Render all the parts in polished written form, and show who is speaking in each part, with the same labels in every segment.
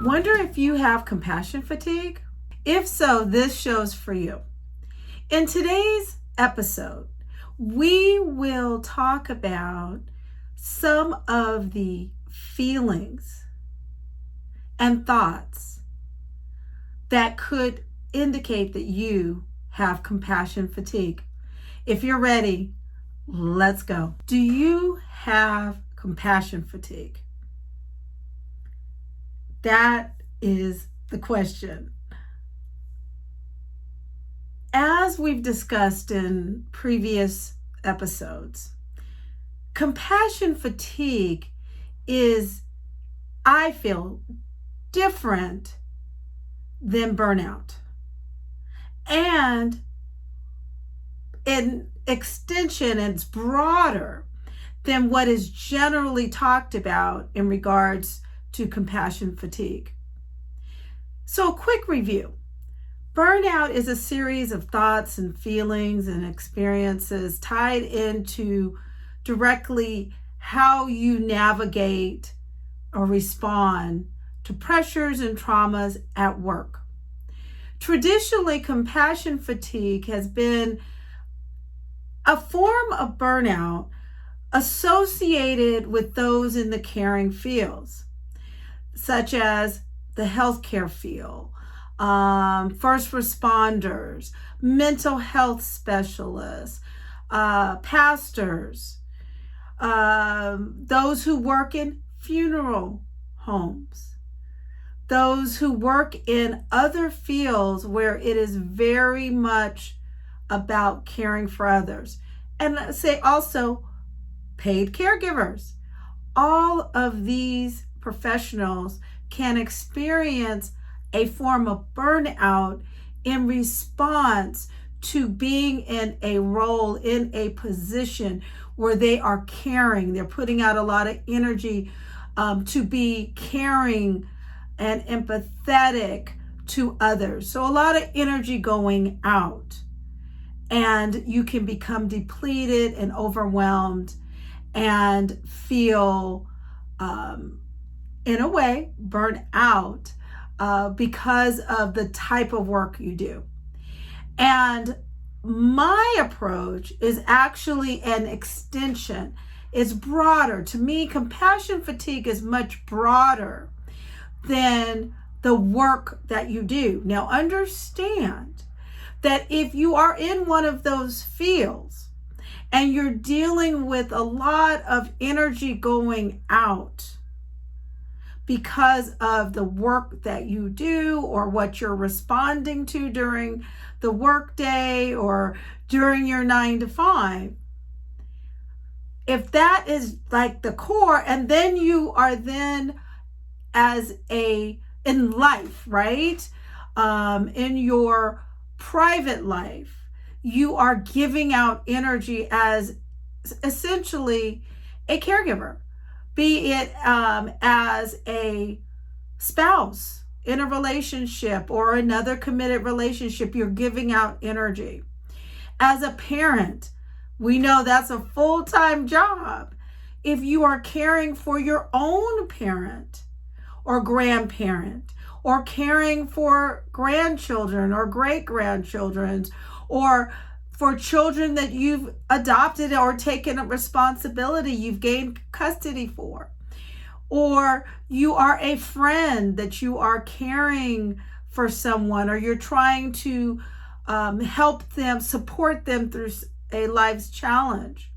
Speaker 1: Wonder if you have compassion fatigue? If so, this show's for you. In today's episode, we will talk about some of the feelings and thoughts that could indicate that you have compassion fatigue. If you're ready, let's go. Do you have compassion fatigue? That is the question. As we've discussed in previous episodes, compassion fatigue is, I feel, different than burnout. And in extension, it's broader than what is generally talked about in regards to compassion fatigue. So, a quick review. Burnout is a series of thoughts and feelings and experiences tied into directly how you navigate or respond to pressures and traumas at work. Traditionally, compassion fatigue has been a form of burnout associated with those in the caring fields, such as the healthcare field, first responders, mental health specialists, pastors, those who work in funeral homes, those who work in other fields where it is very much about caring for others. And let's say also paid caregivers. All of these professionals can experience a form of burnout in response to being in a role, in a position where they are caring. They're putting out a lot of energy to be caring and empathetic to others. So a lot of energy going out, and you can become depleted and overwhelmed and feel in a way burnt out because of the type of work you do. And my approach is actually an extension. It's broader. To me, compassion fatigue is much broader than the work that you do. Now, understand that if you are in one of those fields and you're dealing with a lot of energy going out because of the work that you do or what you're responding to during the workday or during your 9 to 5, if that is like the core, and then you are then in life, right? In your private life, you are giving out energy as essentially a caregiver, be it as a spouse in a relationship or another committed relationship. You're giving out energy. As a parent, we know that's a full-time job. If you are caring for your own parent or grandparent, or caring for grandchildren or great-grandchildren, or for children that you've adopted or taken a responsibility, you've gained custody for, or you are a friend that you are caring for someone, or you're trying to help them, support them through a life's challenge.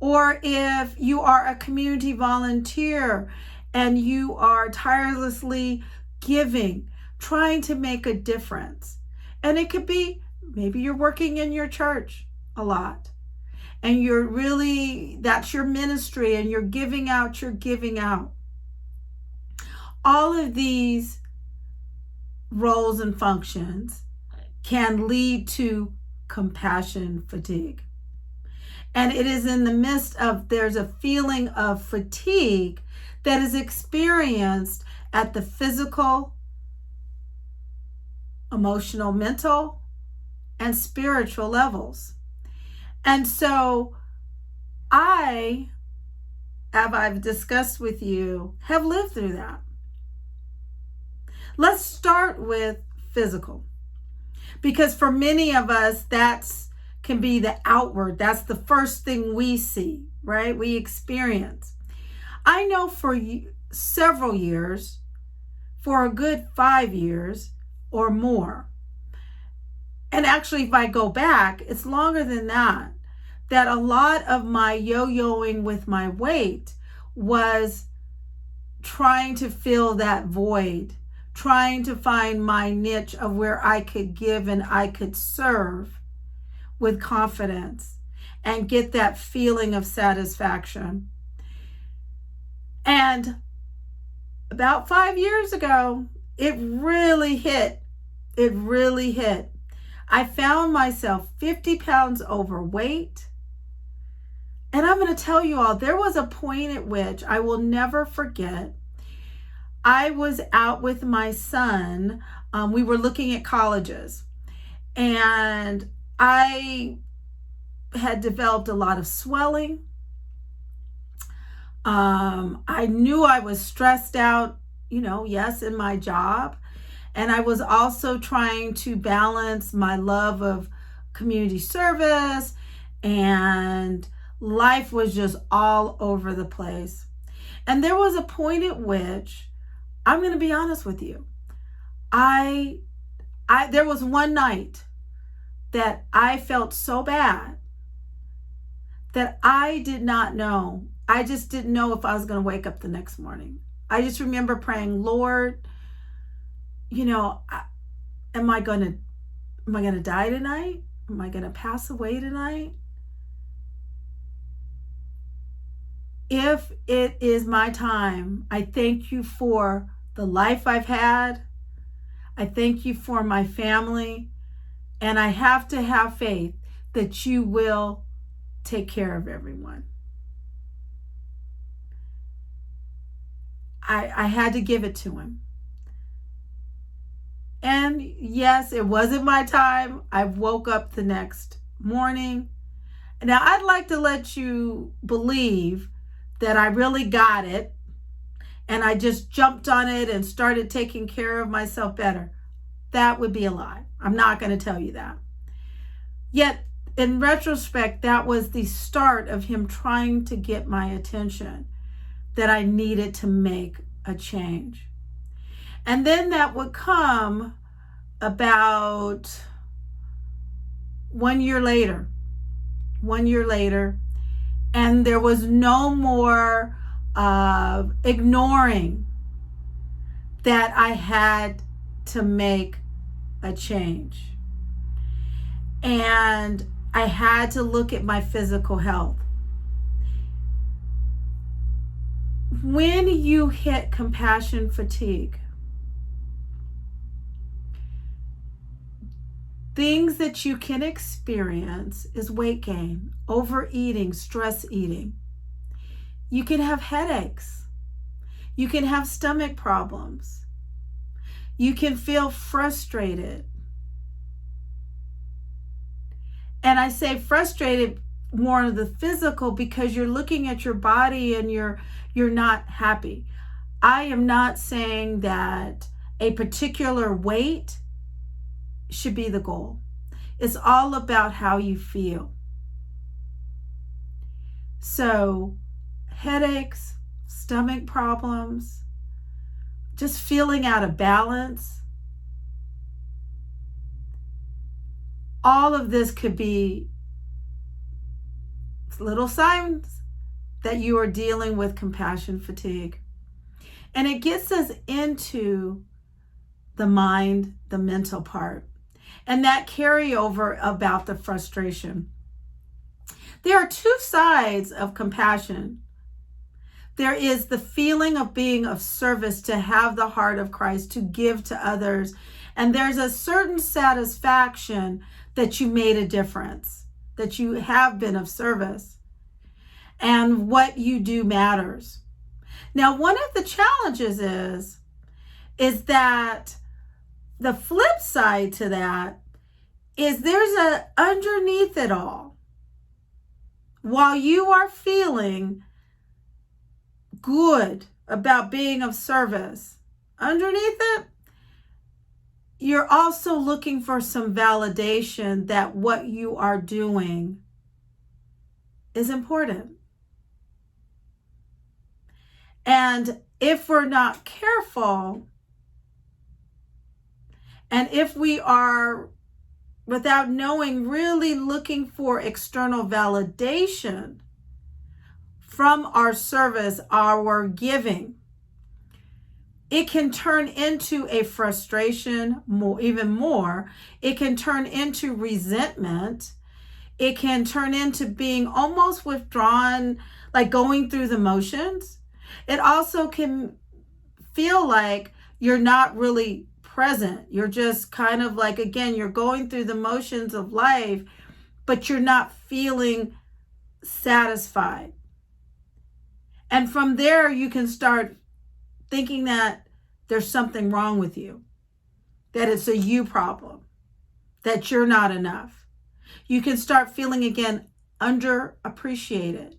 Speaker 1: Or if you are a community volunteer and you are tirelessly giving, trying to make a difference. And it could be, maybe you're working in your church a lot and that's your ministry and you're giving out. All of these roles and functions can lead to compassion fatigue. And it is in the midst of, there's a feeling of fatigue that is experienced at the physical, emotional, mental, and spiritual levels. And so I've discussed with you, have lived through that. Let's start with physical, because for many of us, that's can be the outward. That's the first thing we see, right? We experience. I know for several years, for a good 5 years or more, and actually if I go back, it's longer than that, that a lot of my yo-yoing with my weight was trying to fill that void, trying to find my niche of where I could give and I could serve with confidence and get that feeling of satisfaction. And about 5 years ago, it really hit. It really hit. I found myself 50 pounds overweight. And I'm going to tell you all, there was a point at which I will never forget. I was out with my son. We were looking at colleges. And I had developed a lot of swelling. I knew I was stressed out, yes, in my job. And I was also trying to balance my love of community service, and life was just all over the place. And there was a point at which, I'm going to be honest with you, there was one night that I felt so bad that I did not know. I just didn't know if I was going to wake up the next morning. I just remember praying, Lord, am I going to die tonight? Am I going to pass away tonight? If it is my time, I thank you for the life I've had. I thank you for my family. And I have to have faith that you will take care of everyone. I had to give it to him. And yes, it wasn't my time. I woke up the next morning. Now, I'd like to let you believe that I really got it and I just jumped on it and started taking care of myself better. That would be a lie. I'm not going to tell you that. Yet, in retrospect, that was the start of him trying to get my attention, that I needed to make a change. And then that would come about 1 year later. 1 year later, and there was no more ignoring that I had to make a change. And I had to look at my physical health. When you hit compassion fatigue, things that you can experience is weight gain, overeating, stress eating. You can have headaches. You can have stomach problems. You can feel frustrated. And I say frustrated more of the physical because you're looking at your body and you're not happy. I am not saying that a particular weight should be the goal. It's all about how you feel. So, headaches, stomach problems, just feeling out of balance. All of this could be little signs that you are dealing with compassion fatigue. And it gets us into the mind, the mental part, and that carryover about the frustration. There are two sides of compassion. There is the feeling of being of service, to have the heart of Christ, to give to others. And there's a certain satisfaction that you made a difference, that you have been of service, and what you do matters. Now, one of the challenges is that the flip side to that is there's a underneath it all. While you are feeling good about being of service, underneath it, you're also looking for some validation that what you are doing is important. And if we're not careful, and if we are, without knowing, really looking for external validation from our service, our giving, it can turn into a frustration, even more. It can turn into resentment. It can turn into being almost withdrawn, like going through the motions. It also can feel like you're not really present. You're just kind of like, again, you're going through the motions of life, but you're not feeling satisfied. And from there, you can start thinking that there's something wrong with you, that it's a you problem, that you're not enough. You can start feeling, again, underappreciated.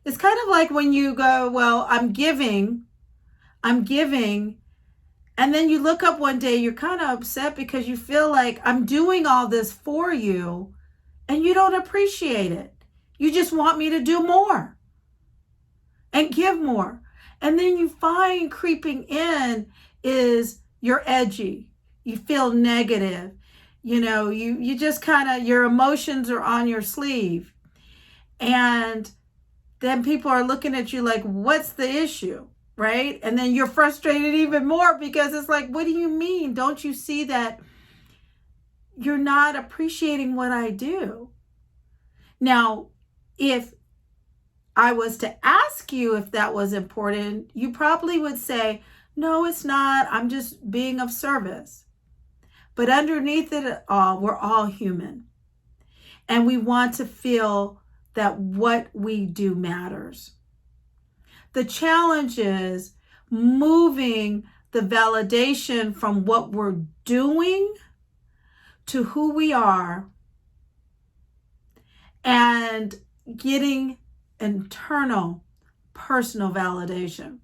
Speaker 1: It's kind of like when you go, well, I'm giving, and then you look up one day, you're kind of upset because you feel like I'm doing all this for you and you don't appreciate it. You just want me to do more and give more. And then you find creeping in is you're edgy. You feel negative. You just kind of, your emotions are on your sleeve. And then people are looking at you like, what's the issue? Right? And then you're frustrated even more because it's like, what do you mean? Don't you see that you're not appreciating what I do? Now, if I was to ask you if that was important, you probably would say, no, it's not. I'm just being of service. But underneath it all, we're all human. And we want to feel that what we do matters. The challenge is moving the validation from what we're doing to who we are and getting internal personal validation.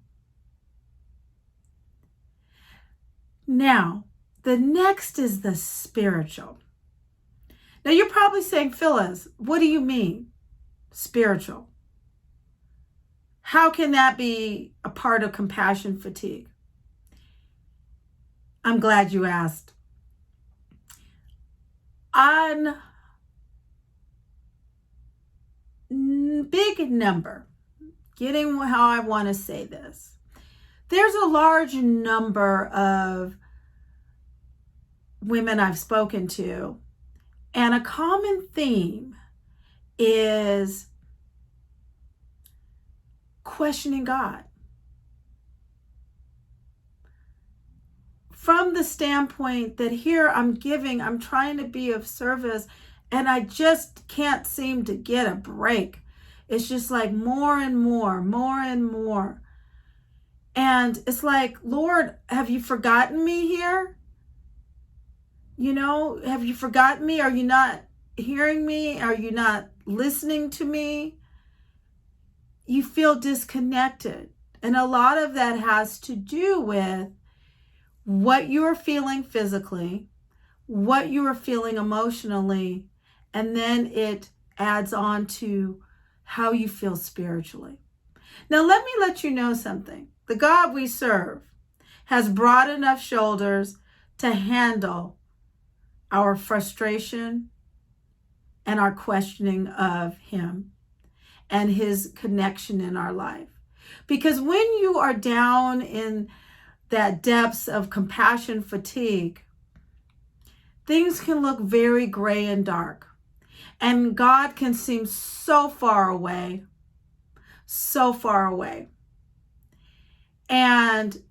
Speaker 1: Now, the next is the spiritual. Now, you're probably saying, Phyllis, what do you mean, spiritual? How can that be a part of compassion fatigue? I'm glad you asked. On big number, getting how I want to say this, there's a large number of women I've spoken to, and a common theme is questioning God. From the standpoint that here I'm giving, I'm trying to be of service, and I just can't seem to get a break. It's just like more and more, more and more. And it's like, Lord, have you forgotten me here? Have you forgotten me? Are you not hearing me? Are you not listening to me? You feel disconnected. And a lot of that has to do with what you are feeling physically, what you are feeling emotionally, and then it adds on to how you feel spiritually. Now, let me let you know something. The God we serve has broad enough shoulders to handle our frustration and our questioning of him and his connection in our life. Because when you are down in that depths of compassion fatigue, things can look very gray and dark. And God can seem so far away, so far away. And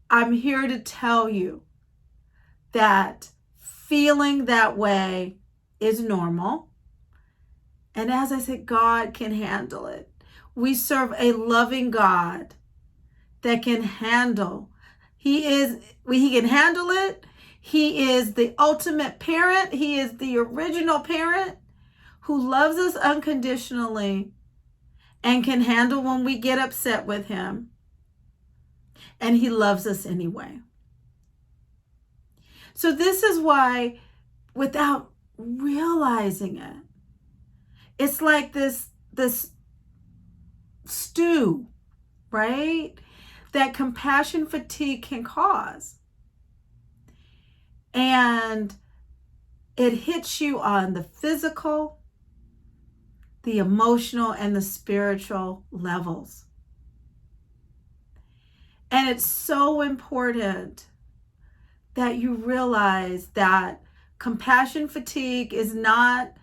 Speaker 1: I'm here to tell you that feeling that way is normal. And as I said, God can handle it. We serve a loving God that can handle. He can handle it. He is the ultimate parent. He is the original parent who loves us unconditionally and can handle when we get upset with him. And he loves us anyway. So this is why, without realizing it, it's like this stew, right? That compassion fatigue can cause. And it hits you on the physical, the emotional, and the spiritual levels. And it's so important that you realize that compassion fatigue is not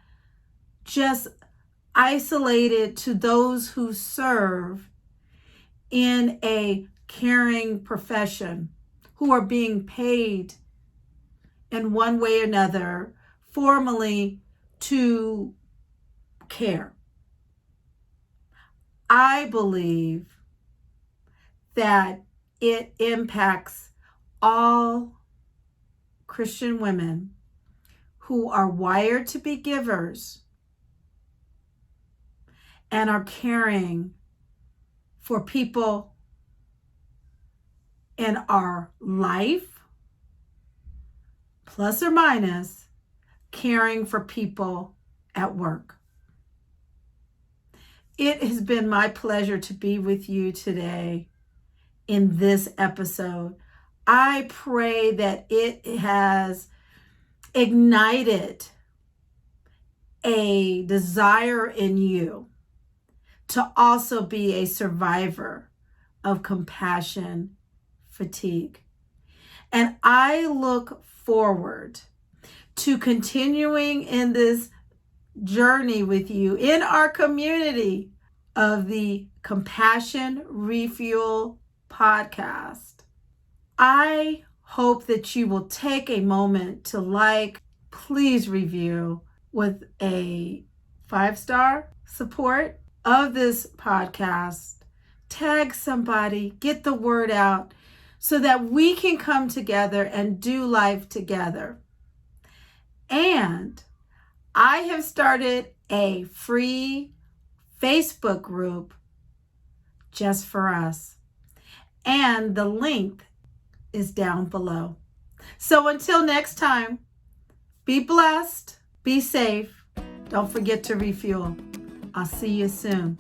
Speaker 1: just isolated to those who serve in a caring profession, who are being paid in one way or another formally to care. I believe that it impacts all Christian women who are wired to be givers and are caring for people in our life, plus or minus caring for people at work. It has been my pleasure to be with you today in this episode. I pray that it has ignited a desire in you to also be a survivor of compassion fatigue. And I look forward to continuing in this journey with you in our community of the Compassion Refuel podcast. I hope that you will take a moment to like, please review with a 5-star support of this podcast. Tag somebody, get the word out so that we can come together and do life together. And I have started a free Facebook group just for us. And the link is down below. So until next time, be blessed, be safe. Don't forget to refuel. I'll see you soon.